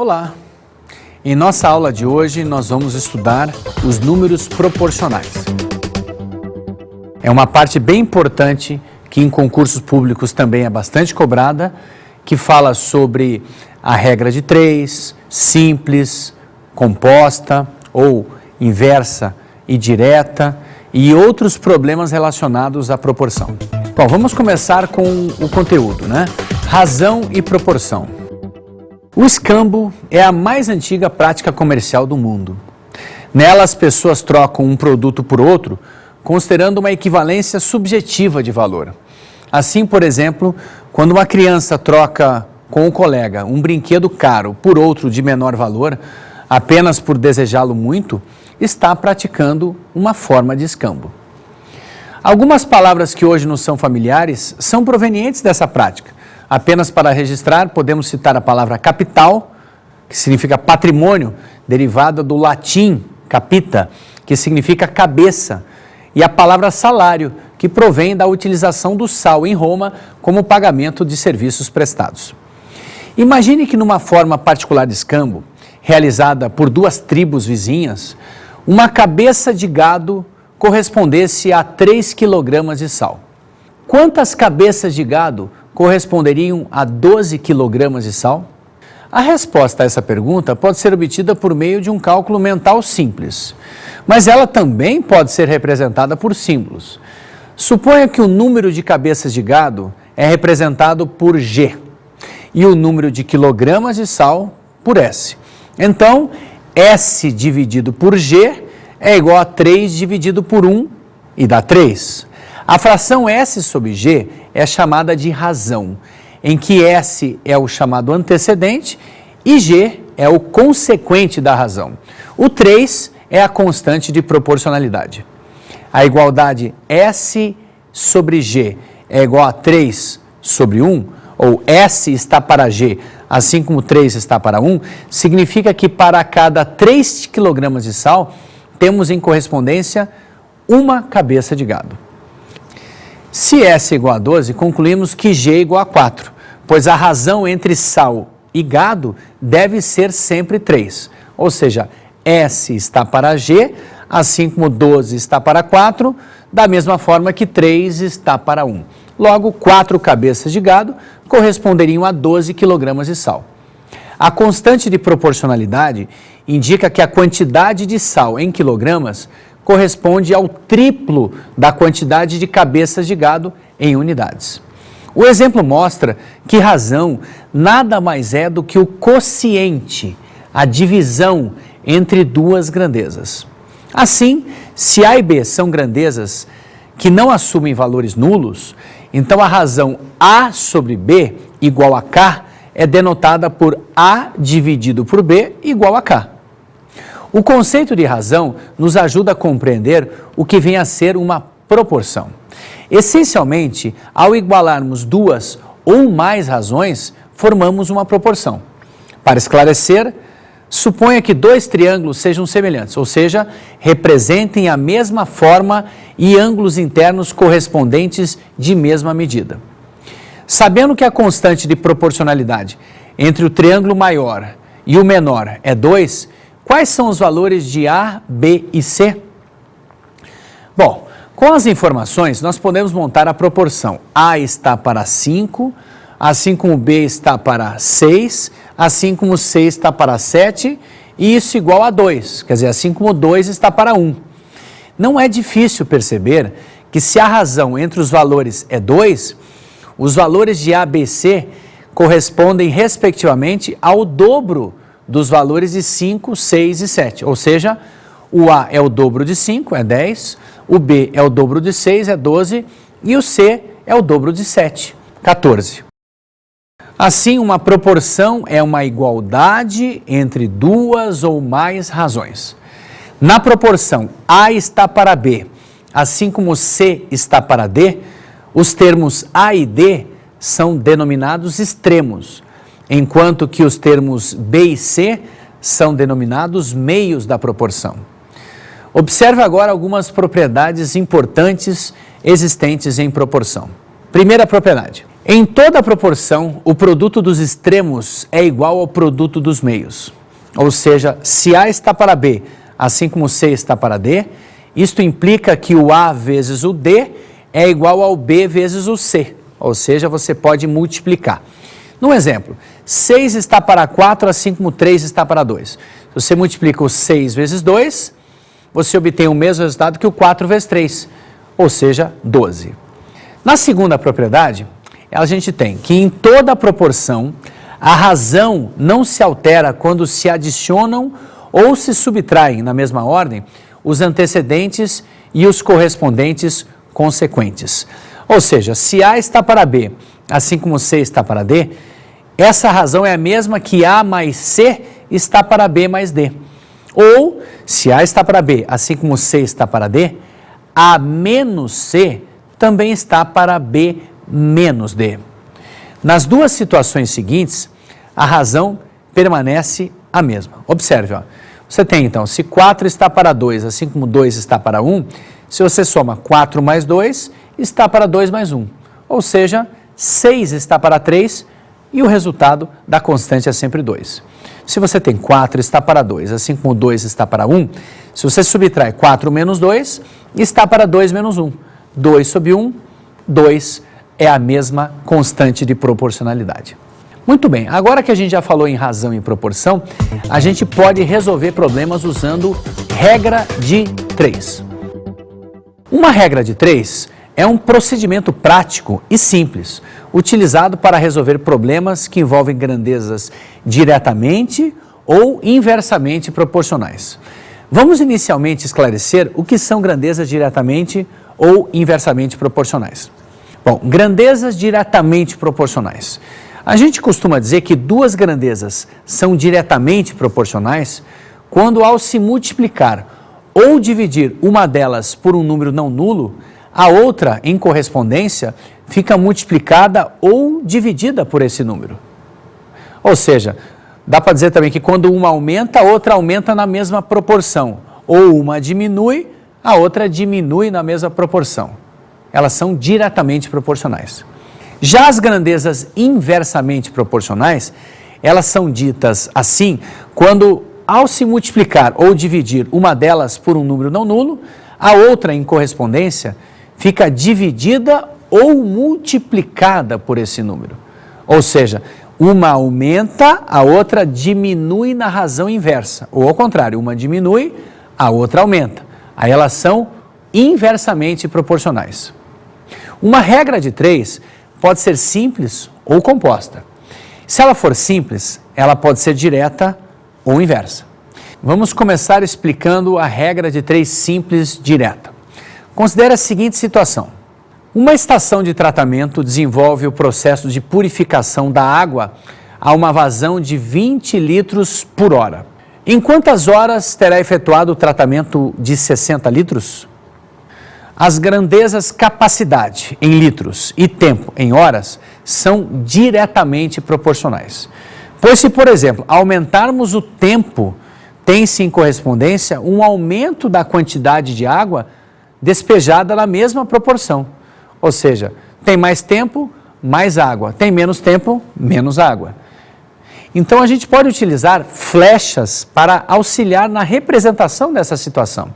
Olá! Em nossa aula de hoje nós vamos estudar os números proporcionais. É uma parte bem importante que em concursos públicos também é bastante cobrada, que fala sobre a regra de 3, simples, composta ou inversa e direta e outros problemas relacionados à proporção. Bom, vamos começar com o conteúdo, né? Razão e proporção. O escambo é a mais antiga prática comercial do mundo. Nela, as pessoas trocam um produto por outro, considerando uma equivalência subjetiva de valor. Assim, por exemplo, quando uma criança troca com um colega um brinquedo caro por outro de menor valor, apenas por desejá-lo muito, está praticando uma forma de escambo. Algumas palavras que hoje nos são familiares são provenientes dessa prática. Apenas para registrar, podemos citar a palavra capital, que significa patrimônio, derivada do latim capita, que significa cabeça, e a palavra salário, que provém da utilização do sal em Roma como pagamento de serviços prestados. Imagine que numa forma particular de escambo, realizada por duas tribos vizinhas, uma cabeça de gado correspondesse a 3 kg de sal. Quantas cabeças de gado corresponderiam a 12 kg de sal? A resposta a essa pergunta pode ser obtida por meio de um cálculo mental simples, mas ela também pode ser representada por símbolos. Suponha que o número de cabeças de gado é representado por G e o número de quilogramas de sal por S. Então, S dividido por G é igual a 3 dividido por 1 e dá 3. A fração S sobre G é chamada de razão, em que S é o chamado antecedente e G é o consequente da razão. O 3 é a constante de proporcionalidade. A igualdade S sobre G é igual a 3 sobre 1, ou S está para G, assim como 3 está para 1, significa que para cada 3 kg de sal, temos em correspondência uma cabeça de gado. Se S é igual a 12, concluímos que G é igual a 4, pois a razão entre sal e gado deve ser sempre 3. Ou seja, S está para G, assim como 12 está para 4, da mesma forma que 3 está para 1. Logo, 4 cabeças de gado corresponderiam a 12 kg de sal. A constante de proporcionalidade indica que a quantidade de sal em quilogramas corresponde ao triplo da quantidade de cabeças de gado em unidades. O exemplo mostra que razão nada mais é do que o quociente, a divisão entre duas grandezas. Assim, se A e B são grandezas que não assumem valores nulos, então a razão A sobre B igual a K é denotada por A dividido por B igual a K. O conceito de razão nos ajuda a compreender o que vem a ser uma proporção. Essencialmente, ao igualarmos duas ou mais razões, formamos uma proporção. Para esclarecer, suponha que dois triângulos sejam semelhantes, ou seja, representem a mesma forma e ângulos internos correspondentes de mesma medida. Sabendo que a constante de proporcionalidade entre o triângulo maior e o menor é 2, quais são os valores de A, B e C? Bom, com as informações, nós podemos montar a proporção. A está para 5, assim como B está para 6, assim como C está para 7, e isso igual a 2, quer dizer, assim como 2 está para 1. Não é difícil perceber que se a razão entre os valores é 2, os valores de A, B e C correspondem, respectivamente, ao dobro dos valores de 5, 6 e 7. Ou seja, o A é o dobro de 5, é 10, o B é o dobro de 6, é 12, e o C é o dobro de 7, 14. Assim, uma proporção é uma igualdade entre duas ou mais razões. Na proporção A está para B, assim como C está para D, os termos A e D são denominados extremos, enquanto que os termos B e C são denominados meios da proporção. Observe agora algumas propriedades importantes existentes em proporção. Primeira propriedade, Em toda proporção, o produto dos extremos é igual ao produto dos meios. Ou seja, se A está para B, assim como C está para D, isto implica que o A vezes o D é igual ao B vezes o C. Ou seja, você pode multiplicar. No exemplo, 6 está para 4, assim como 3 está para 2. Se você multiplica o 6 vezes 2, você obtém o mesmo resultado que o 4 vezes 3, ou seja, 12. Na segunda propriedade, a gente tem que em toda proporção, a razão não se altera quando se adicionam ou se subtraem na mesma ordem os antecedentes e os correspondentes consequentes. Ou seja, se A está para B, assim como C está para D, essa razão é a mesma que A mais C está para B mais D. Ou, se A está para B, assim como C está para D, A menos C também está para B menos D. Nas duas situações seguintes, a razão permanece a mesma. Observe, ó. Você tem então, se 4 está para 2, assim como 2 está para 1, se você soma 4 mais 2, está para 2 mais 1. Ou seja, 6 está para 3 e o resultado da constante é sempre 2. Se você tem 4 está para 2, assim como 2 está para 1, se você subtrai 4 menos 2, está para 2 menos 1. 2 sobre 1, 2 é a mesma constante de proporcionalidade. Muito bem, agora que a gente já falou em razão e proporção, a gente pode resolver problemas usando regra de 3. Uma regra de 3 é um procedimento prático e simples, utilizado para resolver problemas que envolvem grandezas diretamente ou inversamente proporcionais. Vamos inicialmente esclarecer o que são grandezas diretamente ou inversamente proporcionais. Bom, grandezas diretamente proporcionais. A gente costuma dizer que duas grandezas são diretamente proporcionais quando, ao se multiplicar ou dividir uma delas por um número não nulo, a outra, em correspondência, fica multiplicada ou dividida por esse número. Ou seja, dá para dizer também que quando uma aumenta, a outra aumenta na mesma proporção. Ou uma diminui, a outra diminui na mesma proporção. Elas são diretamente proporcionais. Já as grandezas inversamente proporcionais, elas são ditas assim quando, ao se multiplicar ou dividir uma delas por um número não nulo, a outra, em correspondência, fica dividida ou multiplicada por esse número. Ou seja, uma aumenta, a outra diminui na razão inversa. Ou ao contrário, uma diminui, a outra aumenta. Aí elas são inversamente proporcionais. Uma regra de 3 pode ser simples ou composta. Se ela for simples, ela pode ser direta ou inversa. Vamos começar explicando a regra de 3 simples direta. Considere a seguinte situação. Uma estação de tratamento desenvolve o processo de purificação da água a uma vazão de 20 litros por hora. Em quantas horas terá efetuado o tratamento de 60 litros? As grandezas capacidade em litros e tempo em horas são diretamente proporcionais. Pois se, por exemplo, aumentarmos o tempo, tem-se em correspondência um aumento da quantidade de água despejada na mesma proporção. Ou seja, tem mais tempo, mais água. Tem menos tempo, menos água. Então, a gente pode utilizar flechas para auxiliar na representação dessa situação.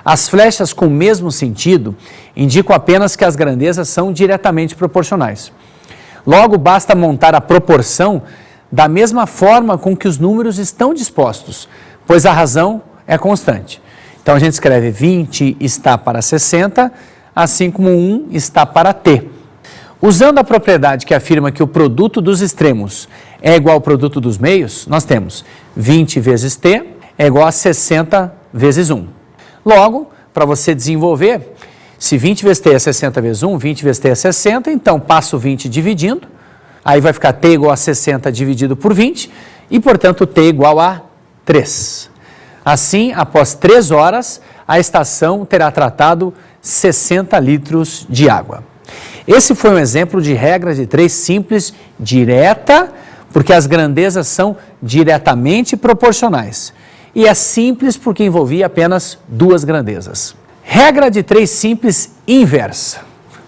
As flechas com o mesmo sentido indicam apenas que as grandezas são diretamente proporcionais. Logo, basta montar a proporção da mesma forma com que os números estão dispostos, pois a razão é constante. Então, a gente escreve 20 está para 60, assim como 1 está para t. Usando a propriedade que afirma que o produto dos extremos é igual ao produto dos meios, nós temos 20 vezes t é igual a 60 vezes 1. Logo, para você desenvolver, se 20 vezes t é 60 vezes 1, 20 vezes t é 60, então passo 20 dividindo, aí vai ficar t igual a 60 dividido por 20, e portanto t igual a 3. Assim, após 3 horas, a estação terá tratado 60 litros de água. Esse foi um exemplo de regra de 3 simples, direta, porque as grandezas são diretamente proporcionais. E é simples porque envolvia apenas 2 grandezas. Regra de 3 simples inversa.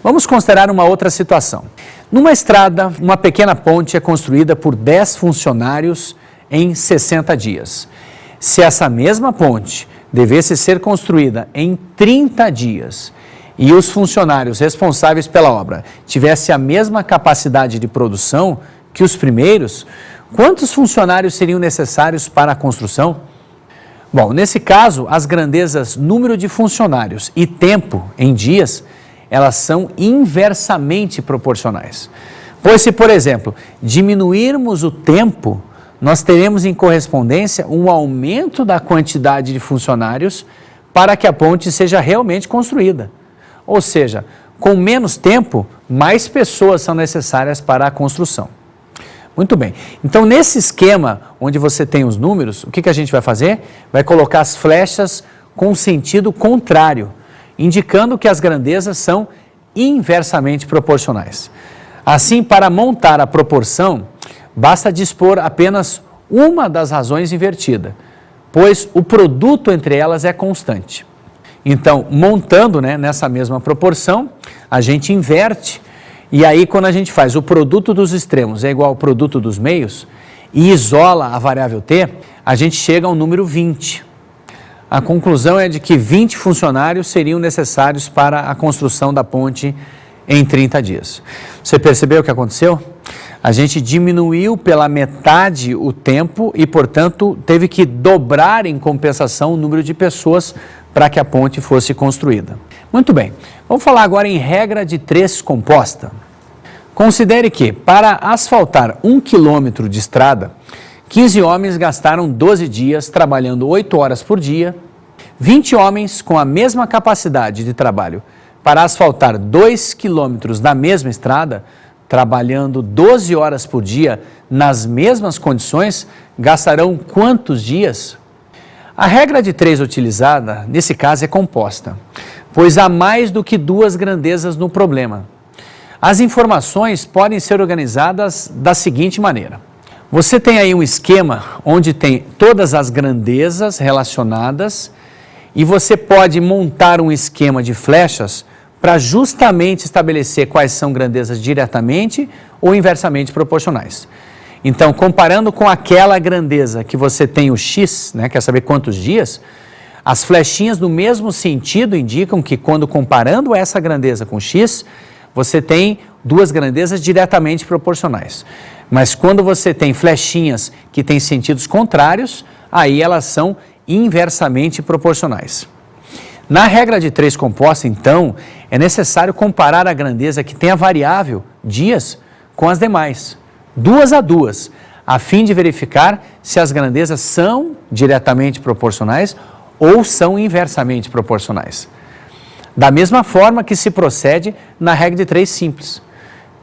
Vamos considerar uma outra situação. Numa estrada, uma pequena ponte é construída por 10 funcionários em 60 dias. Se essa mesma ponte devesse ser construída em 30 dias e os funcionários responsáveis pela obra tivessem a mesma capacidade de produção que os primeiros, quantos funcionários seriam necessários para a construção? Bom, nesse caso, as grandezas número de funcionários e tempo em dias, elas são inversamente proporcionais. Pois se, por exemplo, diminuirmos o tempo, nós teremos em correspondência um aumento da quantidade de funcionários para que a ponte seja realmente construída. Ou seja, com menos tempo, mais pessoas são necessárias para a construção. Muito bem. Então, nesse esquema onde você tem os números, o que a gente vai fazer? Vai colocar as flechas com sentido contrário, indicando que as grandezas são inversamente proporcionais. Assim, para montar a proporção, basta dispor apenas uma das razões invertida, pois o produto entre elas é constante. Então, montando, nessa mesma proporção, a gente inverte, e aí quando a gente faz o produto dos extremos é igual ao produto dos meios, e isola a variável t, a gente chega ao número 20. A conclusão é de que 20 funcionários seriam necessários para a construção da ponte em 30 dias. Você percebeu o que aconteceu? A gente diminuiu pela metade o tempo e, portanto, teve que dobrar em compensação o número de pessoas para que a ponte fosse construída. Muito bem, vamos falar agora em regra de 3 composta. Considere que, para asfaltar 1 quilômetro de estrada, 15 homens gastaram 12 dias trabalhando 8 horas por dia, 20 homens com a mesma capacidade de trabalho para asfaltar 2 quilômetros da mesma estrada, trabalhando 12 horas por dia nas mesmas condições, gastarão quantos dias? A regra de 3 utilizada, nesse caso, é composta, pois há mais do que 2 grandezas no problema. As informações podem ser organizadas da seguinte maneira. Você tem aí um esquema onde tem todas as grandezas relacionadas e você pode montar um esquema de flechas para justamente estabelecer quais são grandezas diretamente ou inversamente proporcionais. Então, comparando com aquela grandeza que você tem o x, quer saber quantos dias, as flechinhas no mesmo sentido indicam que quando comparando essa grandeza com x, você tem 2 grandezas diretamente proporcionais. Mas quando você tem flechinhas que têm sentidos contrários, aí elas são inversamente proporcionais. Na regra de 3 composta, então, é necessário comparar a grandeza que tem a variável dias com as demais, 2 a 2, a fim de verificar se as grandezas são diretamente proporcionais ou são inversamente proporcionais. Da mesma forma que se procede na regra de 3 simples.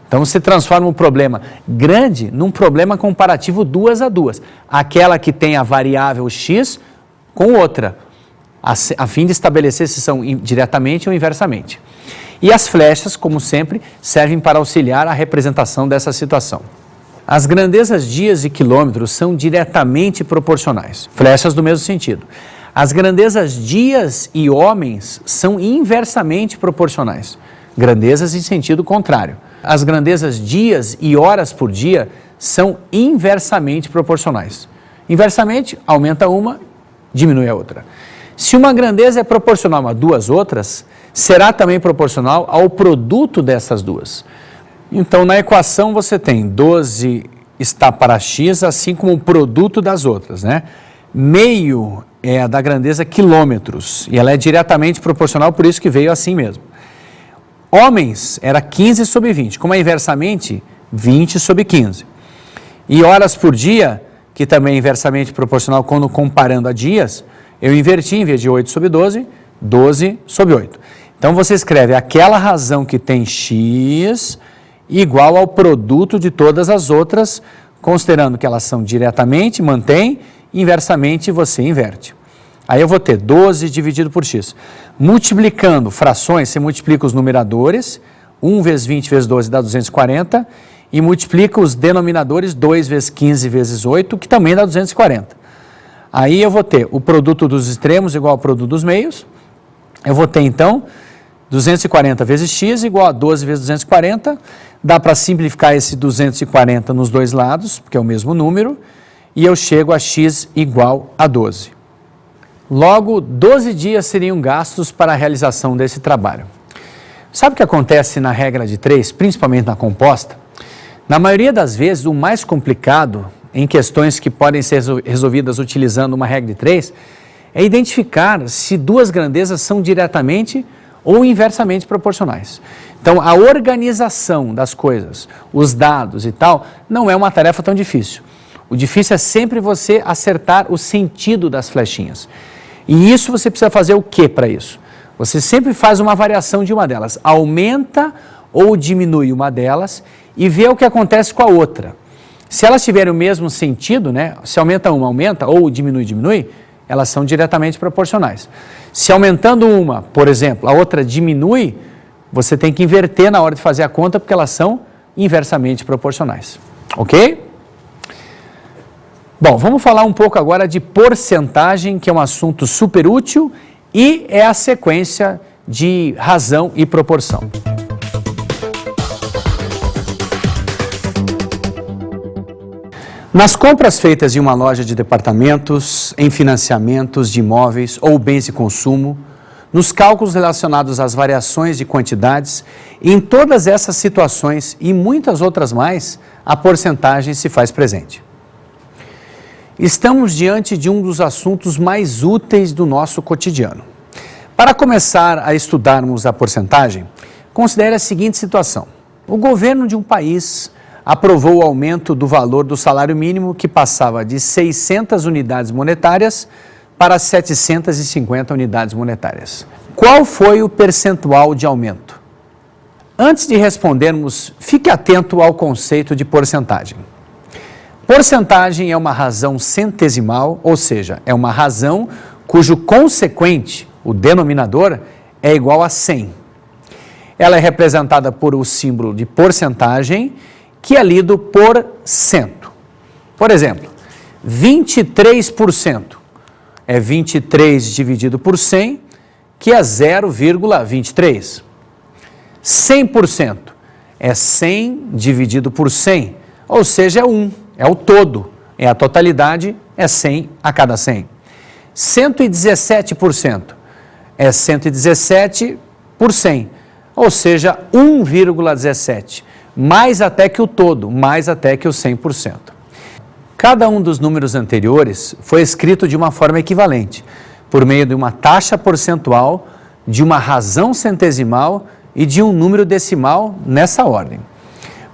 Então, você transforma um problema grande num problema comparativo 2 a 2, aquela que tem a variável x com outra, a fim de estabelecer se são diretamente ou inversamente. E as flechas, como sempre, servem para auxiliar a representação dessa situação. As grandezas dias e quilômetros são diretamente proporcionais, flechas do mesmo sentido. As grandezas dias e homens são inversamente proporcionais, grandezas em sentido contrário. As grandezas dias e horas por dia são inversamente proporcionais. Inversamente, aumenta uma, diminui a outra. Se uma grandeza é proporcional a 2 outras, será também proporcional ao produto dessas 2. Então, na equação você tem 12 está para x, assim como o produto das outras, Meio é a da grandeza quilômetros, e ela é diretamente proporcional, por isso que veio assim mesmo. Homens era 15 sobre 20, como é inversamente, 20 sobre 15. E horas por dia, que também é inversamente proporcional quando comparando a dias, eu inverti, em vez de 8 sobre 12, 12 sobre 8. Então, você escreve aquela razão que tem x igual ao produto de todas as outras, considerando que elas são diretamente, mantém, inversamente você inverte. Aí eu vou ter 12 dividido por x. Multiplicando frações, você multiplica os numeradores, 1 vezes 20 vezes 12 dá 240, e multiplica os denominadores, 2 vezes 15 vezes 8, que também dá 240. Aí eu vou ter o produto dos extremos igual ao produto dos meios. Eu vou ter, então, 240 vezes x igual a 12 vezes 240. Dá para simplificar esse 240 nos dois lados, porque é o mesmo número, e eu chego a x igual a 12. Logo, 12 dias seriam gastos para a realização desse trabalho. Sabe o que acontece na regra de 3, principalmente na composta? Na maioria das vezes, o mais complicado em questões que podem ser resolvidas utilizando uma regra de 3 é identificar se duas grandezas são diretamente ou inversamente proporcionais. Então, a organização das coisas, os dados e tal, não é uma tarefa tão difícil. O difícil é sempre você acertar o sentido das flechinhas. E isso você precisa fazer o que para isso? Você sempre faz uma variação de uma delas. Aumenta ou diminui uma delas e vê o que acontece com a outra. Se elas tiverem o mesmo sentido, né? Se aumenta uma, aumenta, ou diminui, diminui, elas são diretamente proporcionais. Se aumentando uma, por exemplo, a outra diminui, você tem que inverter na hora de fazer a conta, porque elas são inversamente proporcionais. Ok? Bom, vamos falar um pouco agora de porcentagem, que é um assunto super útil e é a sequência de razão e proporção. Nas compras feitas em uma loja de departamentos, em financiamentos de imóveis ou bens de consumo, nos cálculos relacionados às variações de quantidades, em todas essas situações e muitas outras mais, a porcentagem se faz presente. Estamos diante de um dos assuntos mais úteis do nosso cotidiano. Para começar a estudarmos a porcentagem, considere a seguinte situação. O governo de um país aprovou o aumento do valor do salário mínimo, que passava de 600 unidades monetárias para 750 unidades monetárias. Qual foi o percentual de aumento? Antes de respondermos, fique atento ao conceito de porcentagem. Porcentagem é uma razão centesimal, ou seja, é uma razão cujo consequente, o denominador, é igual a 100. Ela é representada por o símbolo de porcentagem, que é lido por cento. Por exemplo, 23% é 23 dividido por 100, que é 0,23. 100% é 100 dividido por 100, ou seja, é 1, é o todo, é a totalidade, é 100 a cada 100. 117% é 117 por 100, ou seja, 1,17. Mais até que o todo, mais até que o 100%. Cada um dos números anteriores foi escrito de uma forma equivalente, por meio de uma taxa percentual, de uma razão centesimal e de um número decimal nessa ordem.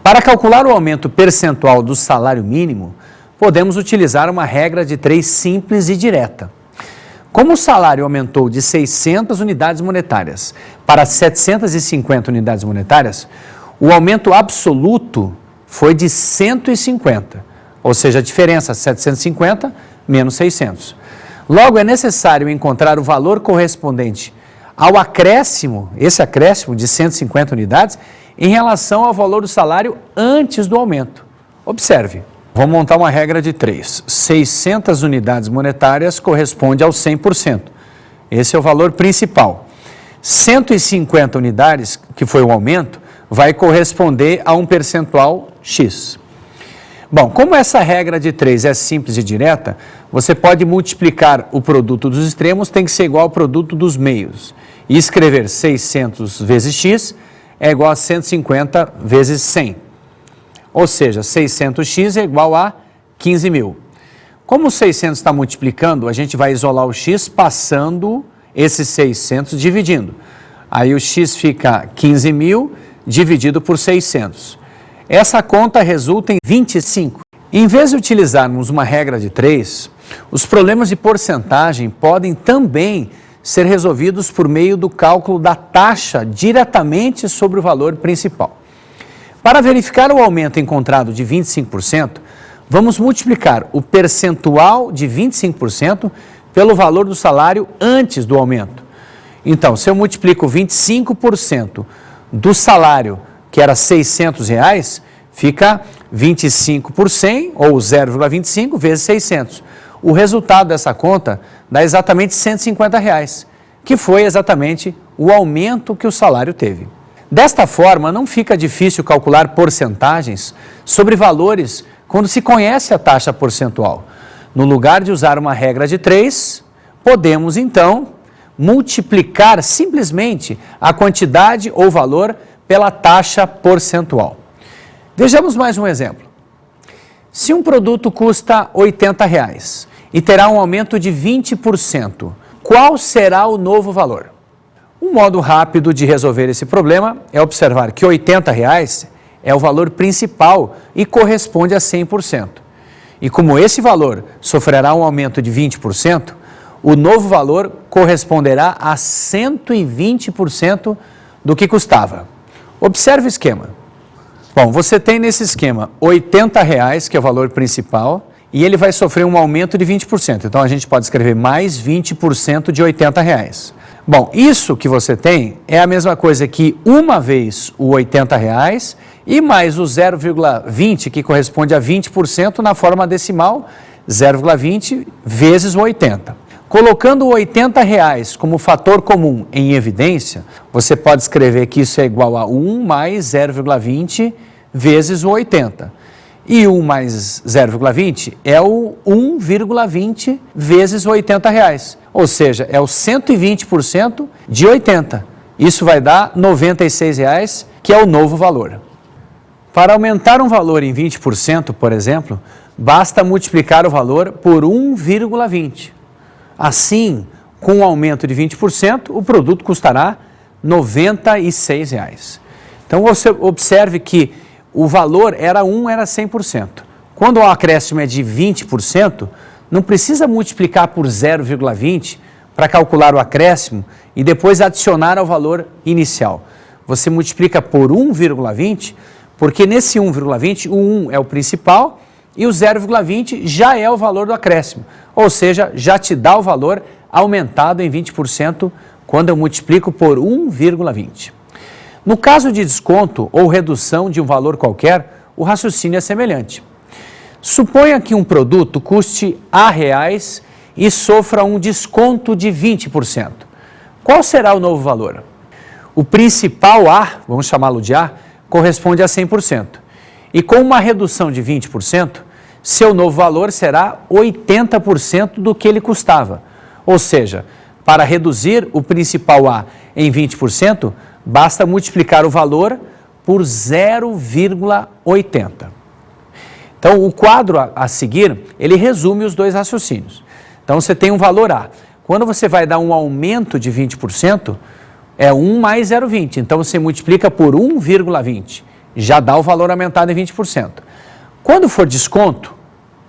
Para calcular o aumento percentual do salário mínimo, podemos utilizar uma regra de 3 simples e direta. Como o salário aumentou de 600 unidades monetárias para 750 unidades monetárias, o aumento absoluto foi de 150, ou seja, a diferença 750 menos 600. Logo, é necessário encontrar o valor correspondente ao acréscimo, esse acréscimo de 150 unidades, em relação ao valor do salário antes do aumento. Observe, vamos montar uma regra de 3. 600 unidades monetárias corresponde ao 100%. Esse é o valor principal. 150 unidades, que foi o aumento, vai corresponder a um percentual X. Bom, como essa regra de 3 é simples e direta, você pode multiplicar o produto dos extremos, tem que ser igual ao produto dos meios. E escrever 600 vezes X é igual a 150 vezes 100. Ou seja, 600x é igual a 15 mil. Como o 600 está multiplicando, a gente vai isolar o x passando esses 600 dividindo. Aí o x fica 15 mil dividido por 600. Essa conta resulta em 25. Em vez de utilizarmos uma regra de 3, os problemas de porcentagem podem também ser resolvidos por meio do cálculo da taxa diretamente sobre o valor principal. Para verificar o aumento encontrado de 25%, vamos multiplicar o percentual de 25% pelo valor do salário antes do aumento. Então, se eu multiplico 25% do salário, que era R$ 600, fica 25 por 100, ou 0,25 vezes 600. O resultado dessa conta dá exatamente R$ 150. que foi exatamente o aumento que o salário teve. Desta forma, não fica difícil calcular porcentagens sobre valores quando se conhece a taxa percentual. No lugar de usar uma regra de 3, podemos então multiplicar simplesmente a quantidade ou valor pela taxa percentual. Vejamos mais um exemplo. Se um produto custa R$ 80 e terá um aumento de 20%, qual será o novo valor? Um modo rápido de resolver esse problema é observar que R$ 80 é o valor principal e corresponde a 100%. E como esse valor sofrerá um aumento de 20%, o novo valor corresponderá a 120% do que custava. Observe o esquema. Bom, você tem nesse esquema R$ 80, que é o valor principal, e ele vai sofrer um aumento de 20%. Então, a gente pode escrever mais 20% de R$ 80. Bom, isso que você tem é a mesma coisa que uma vez o R$ 80 e mais o 0,20, que corresponde a 20% na forma decimal, 0,20 vezes o 80. Colocando o R$ 80 como fator comum em evidência, você pode escrever que isso é igual a 1 mais 0,20 vezes o 80. E 1 mais 0,20 é o 1,20 vezes o R$ 80. Ou seja, é o 120% de 80. Isso vai dar R$ 96, que é o novo valor. Para aumentar um valor em 20%, por exemplo, basta multiplicar o valor por 1,20. Assim, com um aumento de 20%, o produto custará R$ 96. Então, você observe que o valor era 100%. Quando o acréscimo é de 20%, não precisa multiplicar por 0,20 para calcular o acréscimo e depois adicionar ao valor inicial. Você multiplica por 1,20, porque nesse 1,20, o 1 é o principal e o 0,20 já é o valor do acréscimo. Ou seja, já te dá o valor aumentado em 20% quando eu multiplico por 1,20. No caso de desconto ou redução de um valor qualquer, o raciocínio é semelhante. Suponha que um produto custe R$ e sofra um desconto de 20%. Qual será o novo valor? O principal A, vamos chamá-lo de A, corresponde a 100%. E com uma redução de 20%, seu novo valor será 80% do que ele custava. Ou seja, para reduzir o principal A em 20%, basta multiplicar o valor por 0,80. Então, o quadro a seguir, ele resume os dois raciocínios. Então, você tem um valor A. Quando você vai dar um aumento de 20%, é 1 mais 0,20. Então, você multiplica por 1,20. Já dá o valor aumentado em 20%. Quando for desconto,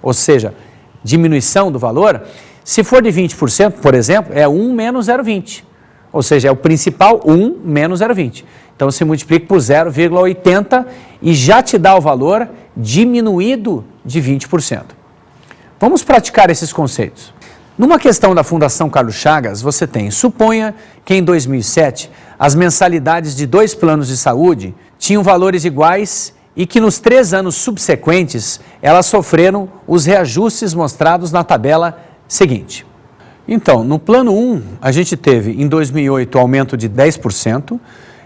ou seja, diminuição do valor, se for de 20%, por exemplo, é 1 menos 0,20. Ou seja, é o principal 1 menos 0,20. Então, você multiplica por 0,80 e já te dá o valor diminuído de 20%. Vamos praticar esses conceitos. Numa questão da Fundação Carlos Chagas, você tem, suponha que em 2007, as mensalidades de 2 planos de saúde tinham valores iguais e que nos 3 anos subsequentes, elas sofreram os reajustes mostrados na tabela seguinte. Então, no plano 1, a gente teve em 2008 aumento de 10%,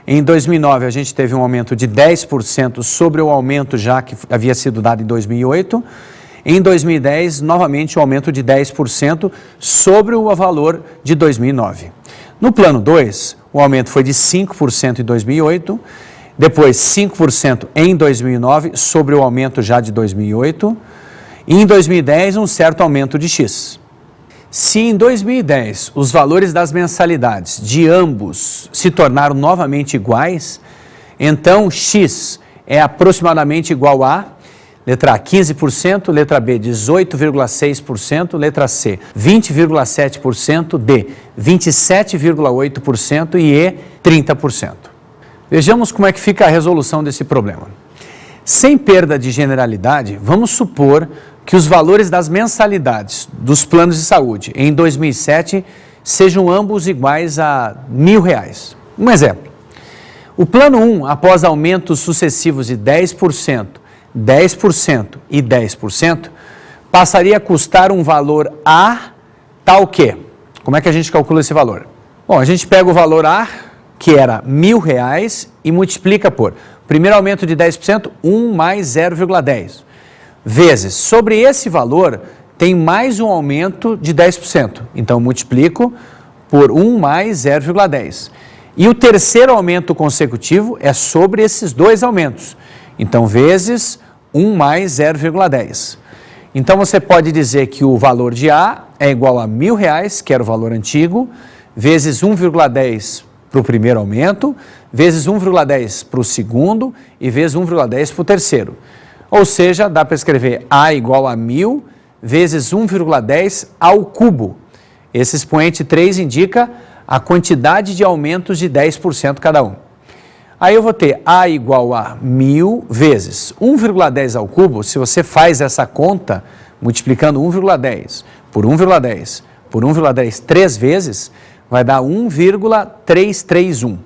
em 2009 a gente teve um aumento de 10% sobre o aumento já que havia sido dado em 2008, em 2010 novamente um aumento de 10% sobre o valor de 2009. No plano 2, o aumento foi de 5% em 2008, depois 5% em 2009 sobre o aumento já de 2008, e em 2010 um certo aumento de X. Se em 2010 os valores das mensalidades de ambos se tornaram novamente iguais, então X é aproximadamente igual a letra A, 15%, letra B, 18,6%, letra C, 20,7%, D, 27,8% e E, 30%. Vejamos como é que fica a resolução desse problema. Sem perda de generalidade, vamos supor que os valores das mensalidades dos planos de saúde em 2007 sejam ambos iguais a R$ 1.000. Um exemplo. O plano 1, após aumentos sucessivos de 10%, 10% e 10%, passaria a custar um valor A tal que. Como é que a gente calcula esse valor? Bom, a gente pega o valor A, que era R$1.000, e multiplica por primeiro aumento de 10%, 1 mais 0,10, vezes, sobre esse valor, tem mais um aumento de 10%. Então, multiplico por 1 mais 0,10. E o terceiro aumento consecutivo é sobre esses dois aumentos. Então, vezes 1 mais 0,10. Então, você pode dizer que o valor de A é igual a R$1.000, que era o valor antigo, vezes 1,10 para o primeiro aumento, vezes 1,10 para o segundo e vezes 1,10 para o terceiro. Ou seja, dá para escrever A igual a 1.000 vezes 1,10 ao cubo. Esse expoente 3 indica a quantidade de aumentos de 10% cada um. Aí eu vou ter A igual a 1.000 vezes 1,10 ao cubo. Se você faz essa conta, multiplicando 1,10 por 1,10 por 1,10 três vezes, vai dar 1,331.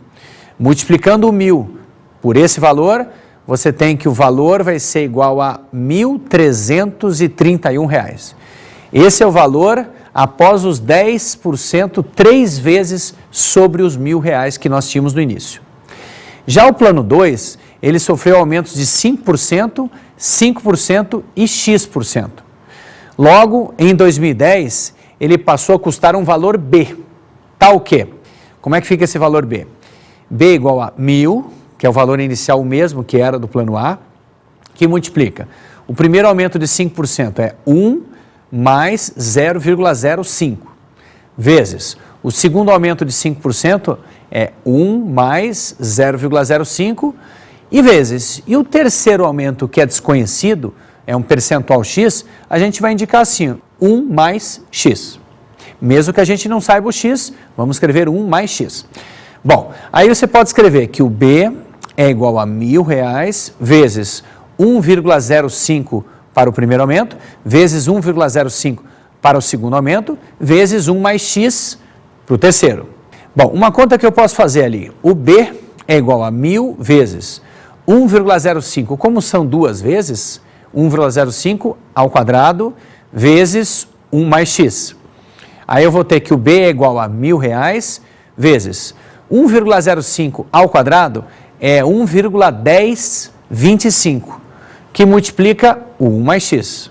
Multiplicando o 1.000 por esse valor, você tem que o valor vai ser igual a R$1.331. Esse é o valor após os 10%, 3 vezes sobre os R$1.000 que nós tínhamos no início. Já o plano 2, ele sofreu aumentos de 5%, 5% e X%. Logo, em 2010, ele passou a custar um valor B. Tal que? Como é que fica esse valor B? B igual a 1.000, que é o valor inicial o mesmo que era do plano A, que multiplica. O primeiro aumento de 5% é 1 mais 0,05, vezes o segundo aumento de 5% é 1 mais 0,05 e vezes. E o terceiro aumento, que é desconhecido, é um percentual X, a gente vai indicar assim, 1 mais X. Mesmo que a gente não saiba o X, vamos escrever 1 mais X. Bom, aí você pode escrever que o B é igual a R$1.000 vezes 1,05 para o primeiro aumento, vezes 1,05 para o segundo aumento, vezes 1 mais X para o terceiro. Bom, uma conta que eu posso fazer ali, o B é igual a 1.000 vezes 1,05, como são duas vezes, 1,05 ao quadrado vezes 1 mais X. Aí eu vou ter que o B é igual a R$1.000 vezes 1,05 ao quadrado é 1,1025, que multiplica o 1 mais X.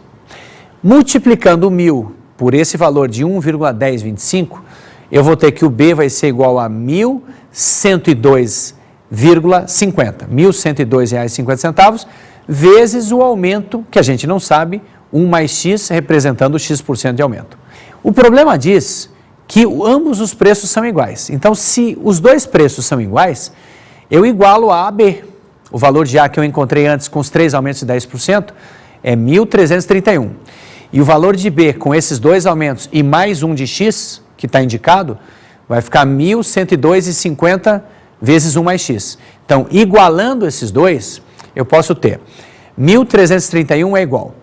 Multiplicando o 1.000 por esse valor de 1,1025, eu vou ter que o B vai ser igual a 1.102,50, R$1.102,50, vezes o aumento, que a gente não sabe, 1 mais X representando o X% de aumento. O problema diz que ambos os preços são iguais. Então, se os dois preços são iguais, eu igualo A a B. O valor de A que eu encontrei antes com os 3 aumentos de 10% é 1.331. E o valor de B com esses dois aumentos e mais um de X, que está indicado, vai ficar 1.102,50 vezes 1 mais X. Então, igualando esses dois, eu posso ter 1.331 é igual.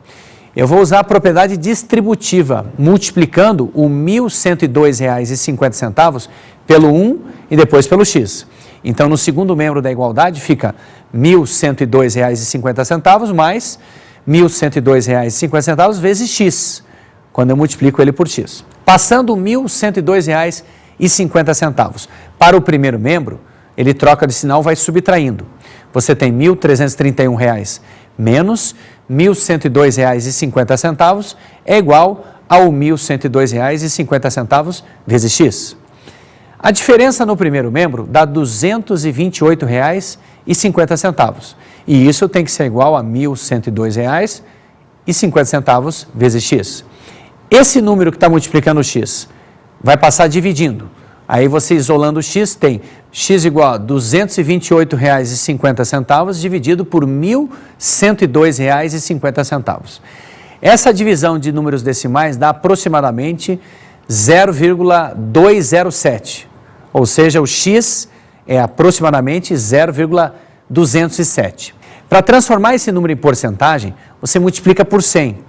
Eu vou usar a propriedade distributiva, multiplicando o R$1.102,50 pelo 1 e depois pelo X. Então, no segundo membro da igualdade fica R$1.102,50 mais R$1.102,50 vezes X, quando eu multiplico ele por X. Passando R$1.102,50 para o primeiro membro, ele troca de sinal, vai subtraindo. Você tem R$1.331 menos R$1.102,50 é igual ao R$1.102,50 vezes X. A diferença no primeiro membro dá R$228,50. E isso tem que ser igual a R$1.102,50 vezes X. Esse número que está multiplicando o X vai passar dividindo. Aí você isolando o X tem X igual a R$228,50 dividido por R$1.102,50. Essa divisão de números decimais dá aproximadamente 0,207, ou seja, o X é aproximadamente 0,207. Para transformar esse número em porcentagem, você multiplica por 100.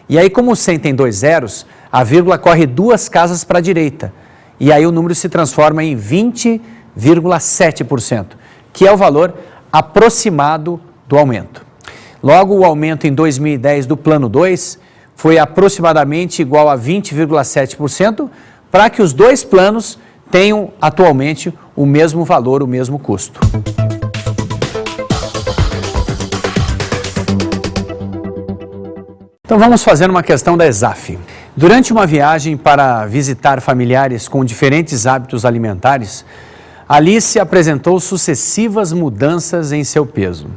E aí, como o 100 tem 2 zeros, a vírgula corre 2 casas para a direita. E aí o número se transforma em 20,7%, que é o valor aproximado do aumento. Logo, o aumento em 2010 do plano 2 foi aproximadamente igual a 20,7%, para que os dois planos tenham atualmente o mesmo valor, o mesmo custo. Então vamos fazer uma questão da ESAF. Durante uma viagem para visitar familiares com diferentes hábitos alimentares, Alice apresentou sucessivas mudanças em seu peso.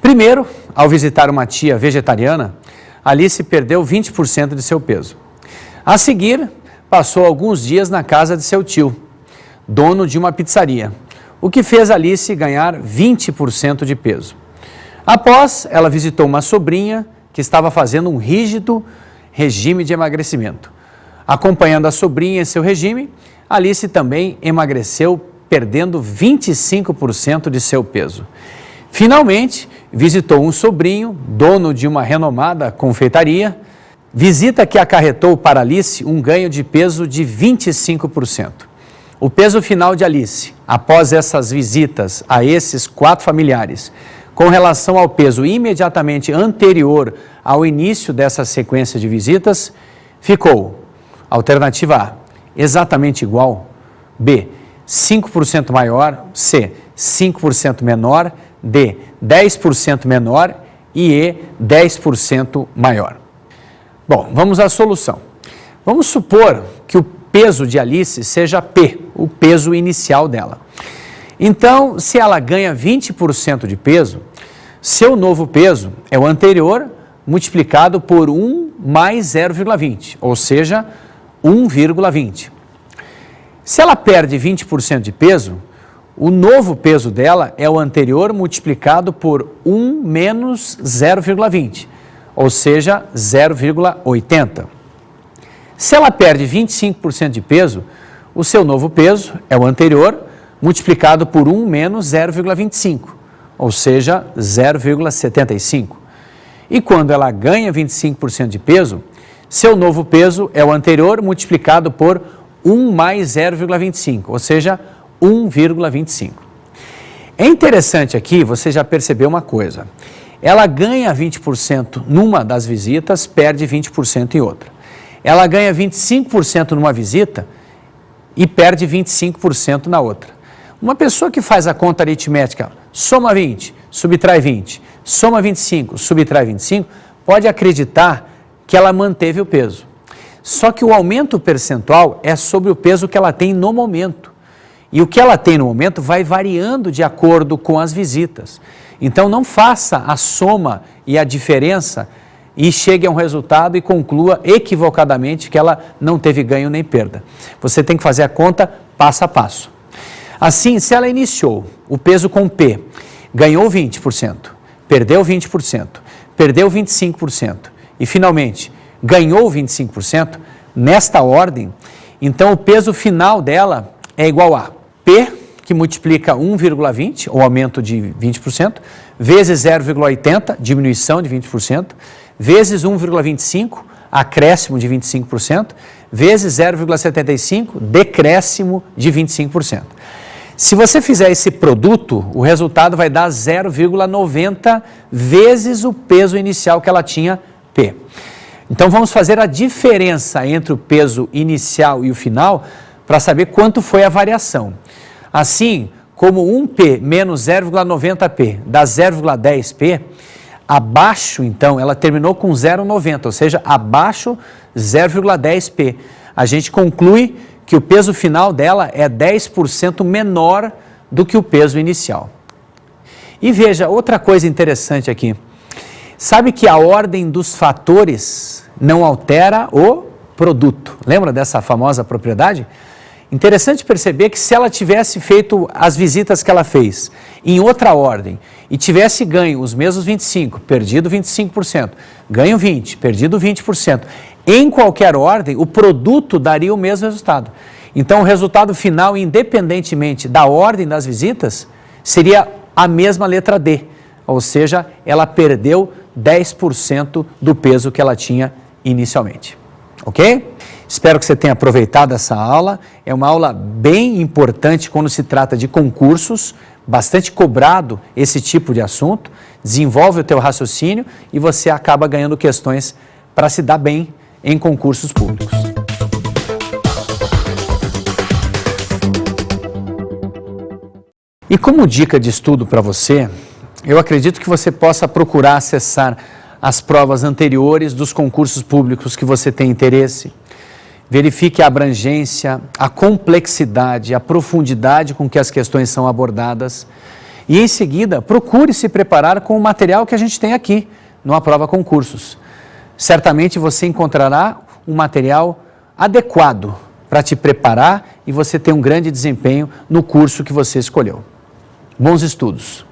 Primeiro, ao visitar uma tia vegetariana, Alice perdeu 20% de seu peso. A seguir, passou alguns dias na casa de seu tio, dono de uma pizzaria, o que fez Alice ganhar 20% de peso. Após, ela visitou uma sobrinha que estava fazendo um rígido regime de emagrecimento. Acompanhando a sobrinha em seu regime, Alice também emagreceu, perdendo 25% de seu peso. Finalmente, visitou um sobrinho, dono de uma renomada confeitaria, visita que acarretou para Alice um ganho de peso de 25%. O peso final de Alice, após essas visitas a esses 4 familiares, com relação ao peso imediatamente anterior ao início dessa sequência de visitas, ficou: alternativa A, exatamente igual; B, 5% maior; C, 5% menor; D, 10% menor; e E, 10% maior. Bom, vamos à solução. Vamos supor que o peso de Alice seja P, o peso inicial dela. Então, se ela ganha 20% de peso, seu novo peso é o anterior multiplicado por 1 mais 0,20, ou seja, 1,20. Se ela perde 20% de peso, o novo peso dela é o anterior multiplicado por 1 menos 0,20, ou seja, 0,80. Se ela perde 25% de peso, o seu novo peso é o anterior multiplicado por 1 menos 0,25, ou seja, 0,75. E quando ela ganha 25% de peso, seu novo peso é o anterior multiplicado por 1 mais 0,25, ou seja, 1,25. É interessante aqui, você já percebeu uma coisa. Ela ganha 20% numa das visitas, perde 20% em outra. Ela ganha 25% numa visita e perde 25% na outra. Uma pessoa que faz a conta aritmética, soma 20, subtrai 20, soma 25, subtrai 25, pode acreditar que ela manteve o peso. Só que o aumento percentual é sobre o peso que ela tem no momento. E o que ela tem no momento vai variando de acordo com as visitas. Então não faça a soma e a diferença e chegue a um resultado e conclua equivocadamente que ela não teve ganho nem perda. Você tem que fazer a conta passo a passo. Assim, se ela iniciou o peso com P, ganhou 20%, perdeu 20%, perdeu 25% e finalmente ganhou 25%, nesta ordem, então o peso final dela é igual a P, que multiplica 1,20, ou aumento de 20%, vezes 0,80, diminuição de 20%, vezes 1,25, acréscimo de 25%, vezes 0,75, decréscimo de 25%. Se você fizer esse produto, o resultado vai dar 0,90 vezes o peso inicial que ela tinha, P. Então vamos fazer a diferença entre o peso inicial e o final para saber quanto foi a variação. Assim, como 1P menos 0,90P dá 0,10P, abaixo, então, ela terminou com 0,90, ou seja, abaixo 0,10P. A gente conclui que o peso final dela é 10% menor do que o peso inicial. E veja, outra coisa interessante aqui. Sabe que a ordem dos fatores não altera o produto. Lembra dessa famosa propriedade? Interessante perceber que se ela tivesse feito as visitas que ela fez em outra ordem e tivesse ganho os mesmos 25%, perdido 25%, ganho 20%, perdido 20%, em qualquer ordem, o produto daria o mesmo resultado. Então, o resultado final, independentemente da ordem das visitas, seria a mesma letra D, ou seja, ela perdeu 10% do peso que ela tinha inicialmente. Ok? Espero que você tenha aproveitado essa aula. É uma aula bem importante quando se trata de concursos, bastante cobrado esse tipo de assunto. Desenvolve o teu raciocínio e você acaba ganhando questões para se dar bem em concursos públicos. E como dica de estudo para você, eu acredito que você possa procurar acessar as provas anteriores dos concursos públicos que você tem interesse. Verifique a abrangência, a complexidade, a profundidade com que as questões são abordadas. E em seguida, procure se preparar com o material que a gente tem aqui, no Aprova Concursos. Certamente você encontrará um material adequado para te preparar e você ter um grande desempenho no curso que você escolheu. Bons estudos!